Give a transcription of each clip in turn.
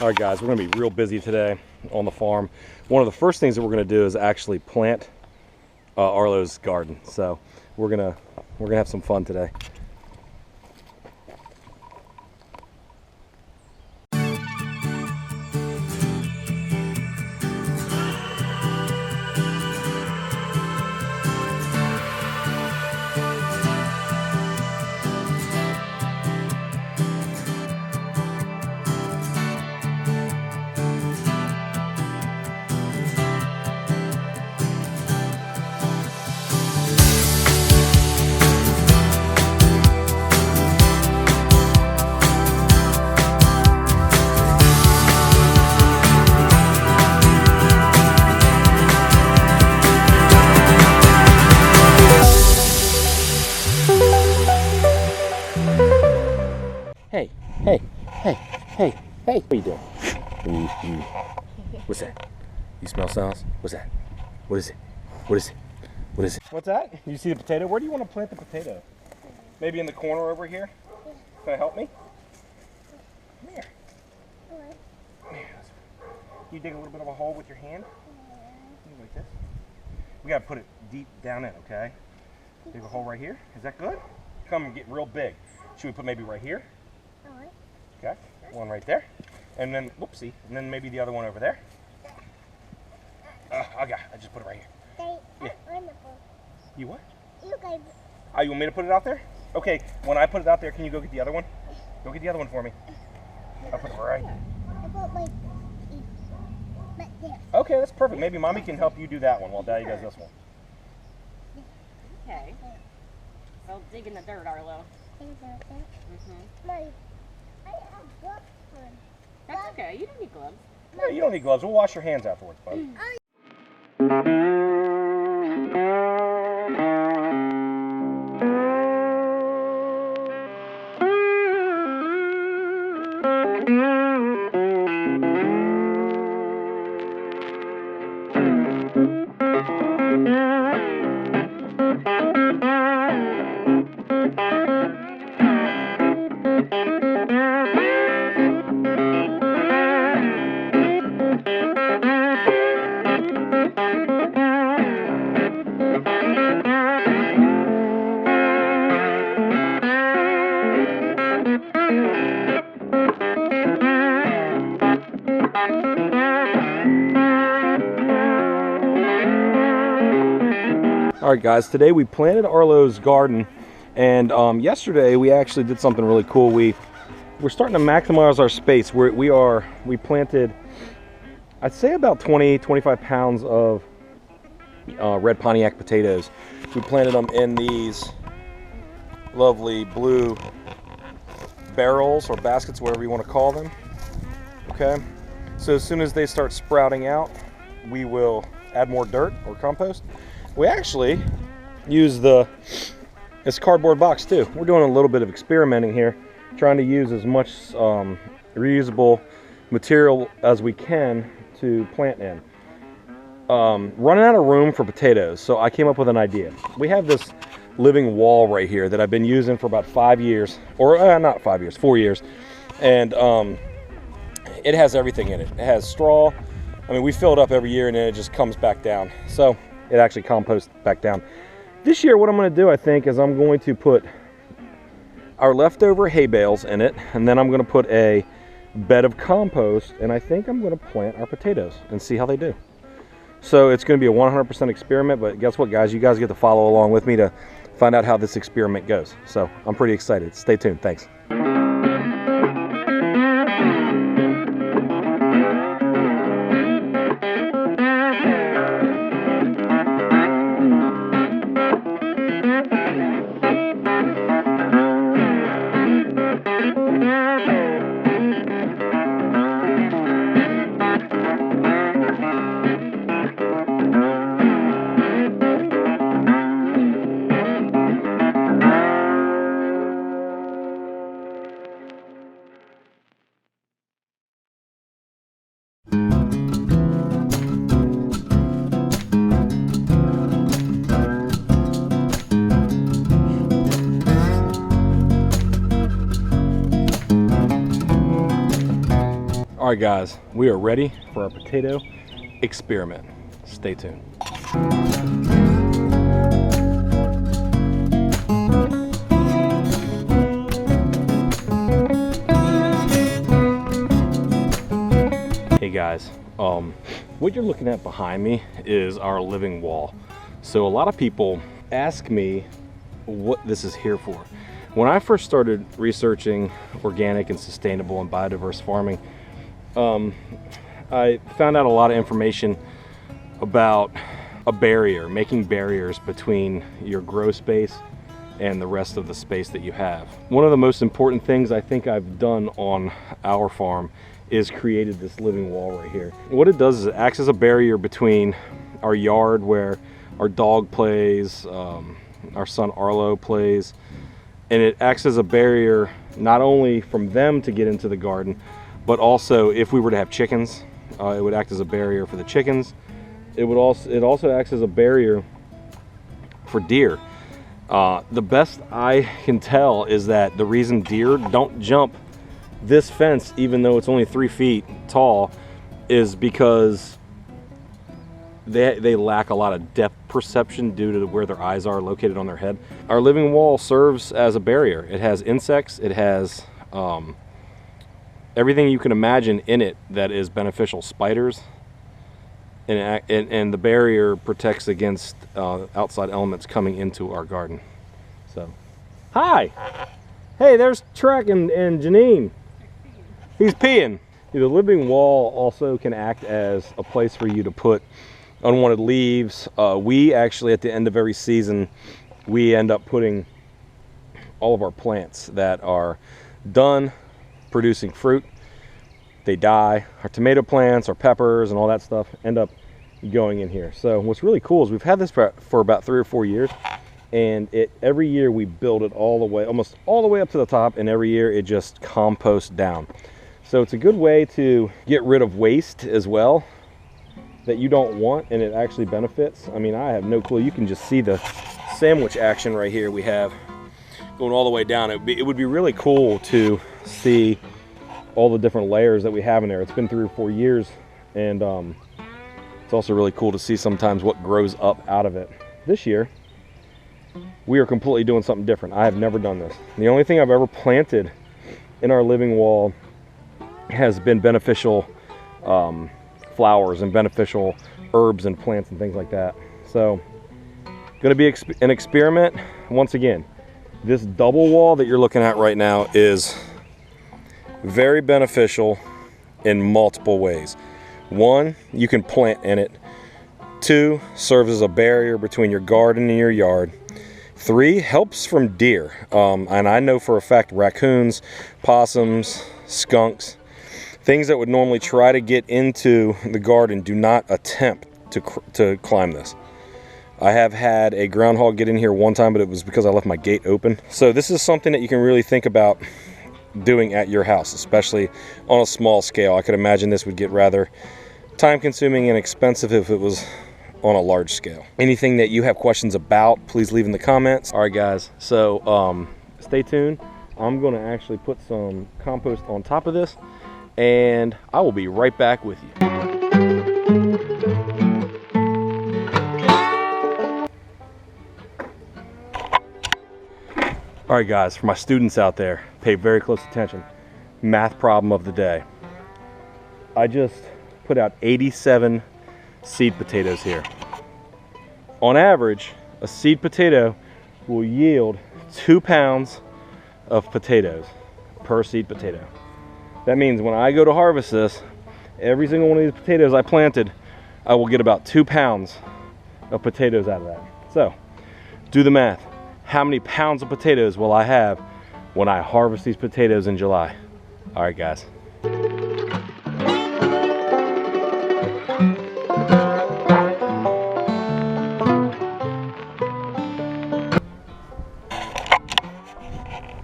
All right, guys, we're gonna be real busy today on the farm. One of the first things that we're gonna do is actually plant Arlo's garden. So we're gonna have some fun today. Hey, hey, hey, hey, hey, what are you doing? What's that? You smell sounds? What's that? What is it? What is it? What is it? What's that? You see the potato? Where do you want to plant the potato? Maybe in the corner over here? Can I help me? Come here. Come here. You dig a little bit of a hole with your hand? Like this. We got to put it deep down in, okay? Dig a hole right here. Is that good? Come and get real big. Should we put maybe right here? Okay, one right there, and then, whoopsie, and then maybe the other one over there. I just put it right here. Yeah. You what? Oh, you want me to put it out there? Okay, when I put it out there, can you go get the other one? Go get the other one for me. I'll put it right. Okay, that's perfect. Maybe Mommy can help you do that one while Daddy does this one. Okay. So dig in the dirt, Arlo. That's okay. You don't need gloves. Yeah, you don't need gloves. We'll wash your hands afterwards, bud. All right, guys, today we planted Arlo's garden, and yesterday we actually did something really cool. We're starting to maximize our space. We planted, I'd say, about 25 pounds of red Pontiac potatoes. We planted them in these lovely blue barrels or baskets, whatever you want to call them. Okay, so as soon as they start sprouting out, we will add more dirt or compost. We actually use this cardboard box too. We're doing a little bit of experimenting here, trying to use as much reusable material as we can to plant in. Running out of room for potatoes, so I came up with an idea. We have this living wall right here that I've been using for about 5 years, or not 5 years, 4 years, and it has everything in it. It has straw. I mean, we fill it up every year and then it just comes back down. So it actually composts back down. This year, what I'm going to do, I think, is I'm going to put our leftover hay bales in it, and then I'm going to put a bed of compost, and I think I'm going to plant our potatoes and see how they do. So it's going to be a 100% experiment, but guess what, guys? You guys get to follow along with me to find out how this experiment goes. So I'm pretty excited. Stay tuned. Thanks. All right, guys, we are ready for our potato experiment. Stay tuned. Hey guys, what you're looking at behind me is our living wall. So a lot of people ask me what this is here for. When I first started researching organic and sustainable and biodiverse farming, I found out a lot of information about a barrier, making barriers between your grow space and the rest of the space that you have. One of the most important things I think I've done on our farm is created this living wall right here. What it does is it acts as a barrier between our yard where our dog plays, our son Arlo plays, and it acts as a barrier not only from them to get into the garden, but also if we were to have chickens, it would act as a barrier for the chickens. It also acts as a barrier for deer. The best I can tell is that the reason deer don't jump this fence, even though it's only 3 feet tall, is because they lack a lot of depth perception due to where their eyes are located on their head. Our living wall serves as a barrier. It has insects, it has everything you can imagine in it that is beneficial. Spiders, and the barrier protects against outside elements coming into our garden. So, hi! Hey, there's Trek and Janine. He's peeing. The living wall also can act as a place for you to put unwanted leaves. We actually, at the end of every season, we end up putting all of our plants that are done producing fruit. They die. Our tomato plants, our peppers, and all that stuff end up going in here. So what's really cool is we've had this for about 3 or 4 years, and every year we build it almost all the way up to the top, and every year it just composts down. So it's a good way to get rid of waste as well that you don't want, and it actually benefits. I mean, I have no clue. You can just see the sandwich action right here we have going all the way down. It would be really cool to see all the different layers that we have in there. It's been 3 or 4 years, and it's also really cool to see sometimes what grows up out of it. This year, we are completely doing something different. I have never done this. The only thing I've ever planted in our living wall has been beneficial flowers and beneficial herbs and plants and things like that. So, going to be an experiment. Once again, this double wall that you're looking at right now is very beneficial in multiple ways. 1, you can plant in it. 2, serves as a barrier between your garden and your yard. 3, helps from deer. And I know for a fact raccoons, possums, skunks, things that would normally try to get into the garden do not attempt to climb this. I have had a groundhog get in here one time, but it was because I left my gate open. So this is something that you can really think about doing at your house, especially on a small scale. I could imagine this would get rather time consuming and expensive if it was on a large scale. Anything that you have questions about, please leave in the comments. All right guys, so stay tuned. I'm gonna actually put some compost on top of this, and I will be right back with you. All right guys, for my students out there, pay very close attention. Math problem of the day. I just put out 87 seed potatoes here. On average, a seed potato will yield 2 pounds of potatoes per seed potato. That means when I go to harvest this, every single one of these potatoes I planted, I will get about 2 pounds of potatoes out of that. So, do the math. How many pounds of potatoes will I have when I harvest these potatoes in July? All right, guys.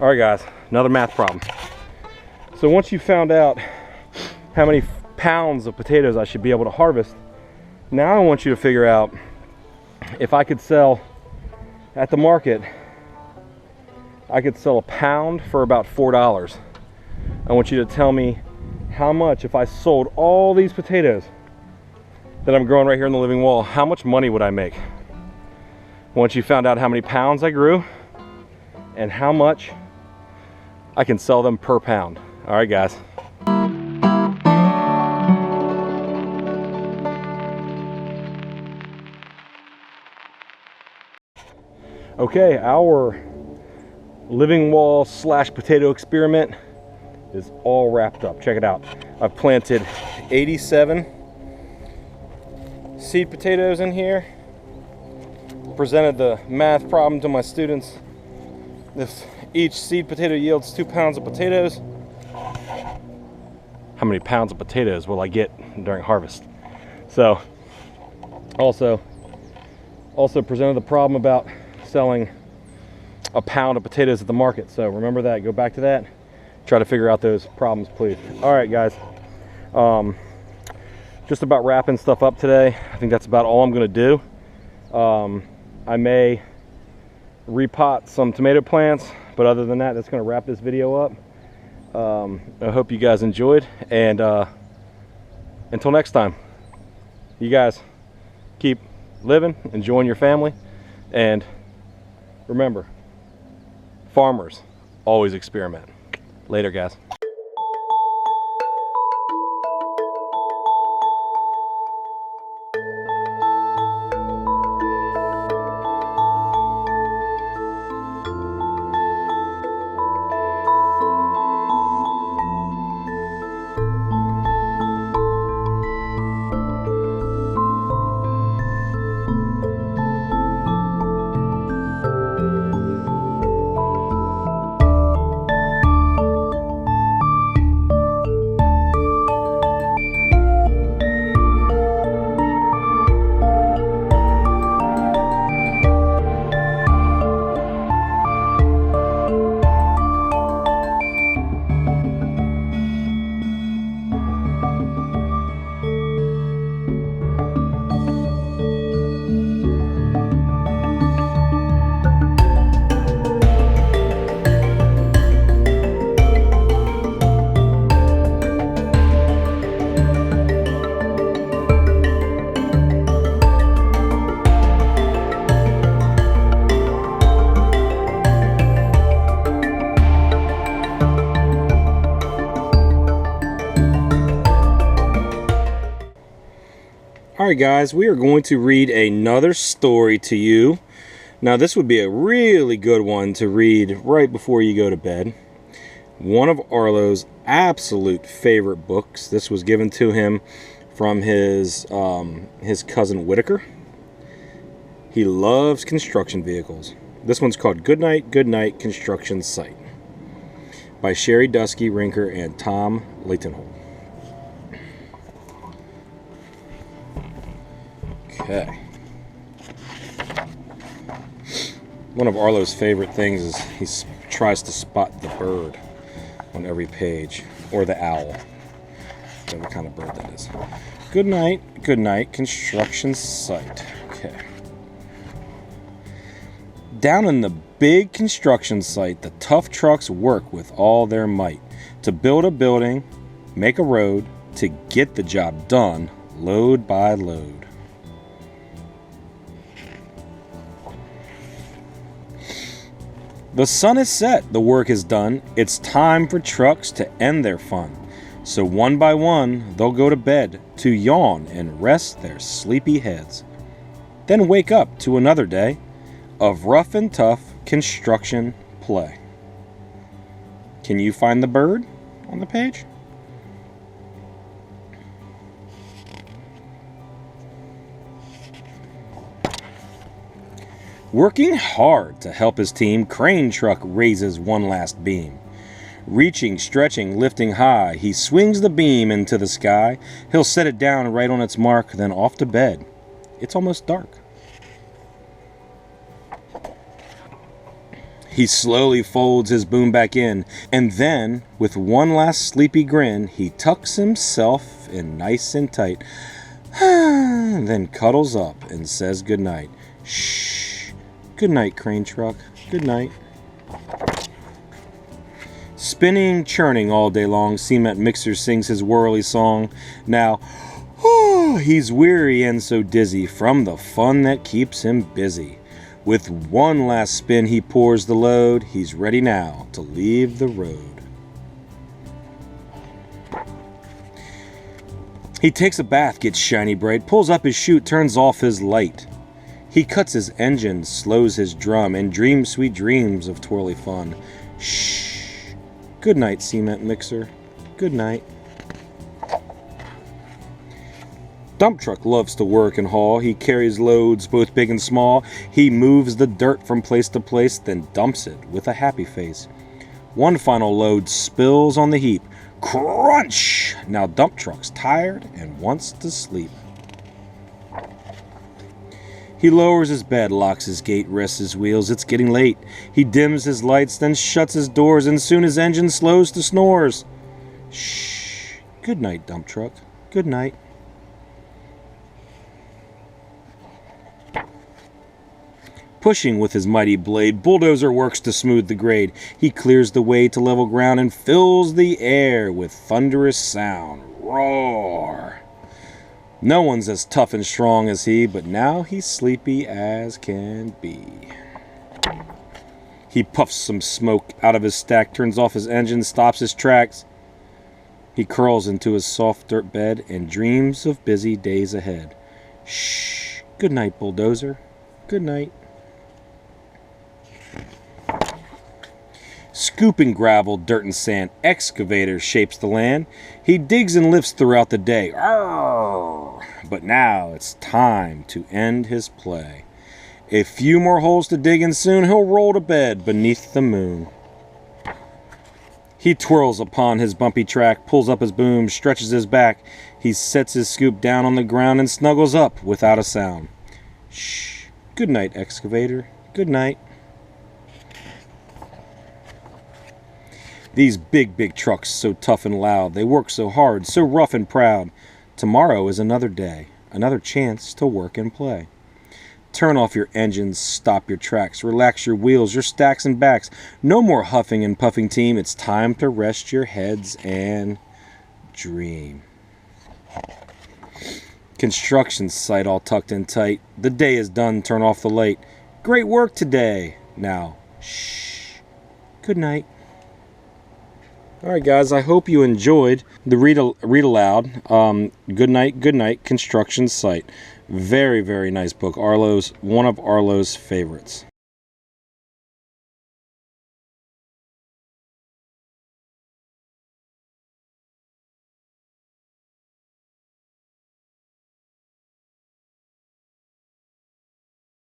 All right, guys, another math problem. So once you found out how many pounds of potatoes I should be able to harvest, now I want you to figure out if I could sell at the market, I could sell a pound for about $4. I want you to tell me how much, if I sold all these potatoes that I'm growing right here in the living wall, how much money would I make? Once you found out how many pounds I grew and how much I can sell them per pound. All right, guys. Okay, our living wall slash potato experiment is all wrapped up. Check it out. I've planted 87 seed potatoes in here. Presented the math problem to my students. If each seed potato yields 2 pounds of potatoes, how many pounds of potatoes will I get during harvest? So, also presented the problem about selling a pound of potatoes at the market. So remember that, go back to that, try to figure out those problems, please. All right, guys, just about wrapping stuff up today. I think that's about all I'm gonna do. I may repot some tomato plants, but other than that, that's gonna wrap this video up. I hope you guys enjoyed, and until next time, you guys keep living, enjoying your family, and remember, farmers always experiment. Later, guys. Alright guys, we are going to read another story to you. Now this would be a really good one to read right before you go to bed. One of Arlo's absolute favorite books. This was given to him from his cousin Whitaker. He loves construction vehicles. This one's called Goodnight Construction Site by Sherry Dusky Rinker and Tom Leightonholt. Okay. One of Arlo's favorite things is he tries to spot the bird on every page, or the owl, whatever kind of bird that is. Goodnight Construction Site. Okay. Down in the big construction site, the tough trucks work with all their might to build a building, make a road, to get the job done, load by load. The sun is set, the work is done. It's time for trucks to end their fun. So one by one, they'll go to bed to yawn and rest their sleepy heads. Then wake up to another day of rough and tough construction play. Can you find the bird on the page? Working hard to help his team, crane truck raises one last beam. Reaching, stretching, lifting high, he swings the beam into the sky. He'll set it down right on its mark, then off to bed. It's almost dark. He slowly folds his boom back in, and then, with one last sleepy grin, he tucks himself in nice and tight, then cuddles up and says goodnight. Shh. Good night, crane truck. Good night. Spinning, churning all day long, cement mixer sings his whirly song. Now, he's weary and so dizzy from the fun that keeps him busy. With one last spin he pours the load. He's ready now to leave the road. He takes a bath, gets shiny bright, pulls up his chute, turns off his light. He cuts his engine, slows his drum, and dreams sweet dreams of twirly fun. Shh. Good night, cement mixer. Good night. Dump truck loves to work and haul. He carries loads both big and small. He moves the dirt from place to place, then dumps it with a happy face. One final load spills on the heap. Crunch! Now dump truck's tired and wants to sleep. He lowers his bed, locks his gate, rests his wheels. It's getting late. He dims his lights, then shuts his doors, and soon his engine slows to snores. Shh. Good night, dump truck. Good night. Pushing with his mighty blade, bulldozer works to smooth the grade. He clears the way to level ground and fills the air with thunderous sound. Roar! No one's as tough and strong as he, but now he's sleepy as can be. He puffs some smoke out of his stack, turns off his engine, stops his tracks. He curls into his soft dirt bed and dreams of busy days ahead. Shh. Good night, bulldozer. Good night. Scooping gravel, dirt, and sand, excavator shapes the land. He digs and lifts throughout the day. Arr! But now it's time to end his play. A few more holes to dig and soon he'll roll to bed beneath the moon. He twirls upon his bumpy track, pulls up his boom, stretches his back. He sets his scoop down on the ground and snuggles up without a sound. Shh. Good night, excavator. Good night. These big trucks, so tough and loud, they work so hard, so rough and proud. Tomorrow is another day, another chance to work and play. Turn off your engines, stop your tracks, relax your wheels, your stacks and backs. No more huffing and puffing, team. It's time to rest your heads and dream. Construction site all tucked in tight. The day is done, turn off the light. Great work today. Now, shh. Good night. Alright guys, I hope you enjoyed the read aloud. Goodnight Construction Site. Very, very nice book. One of Arlo's favorites.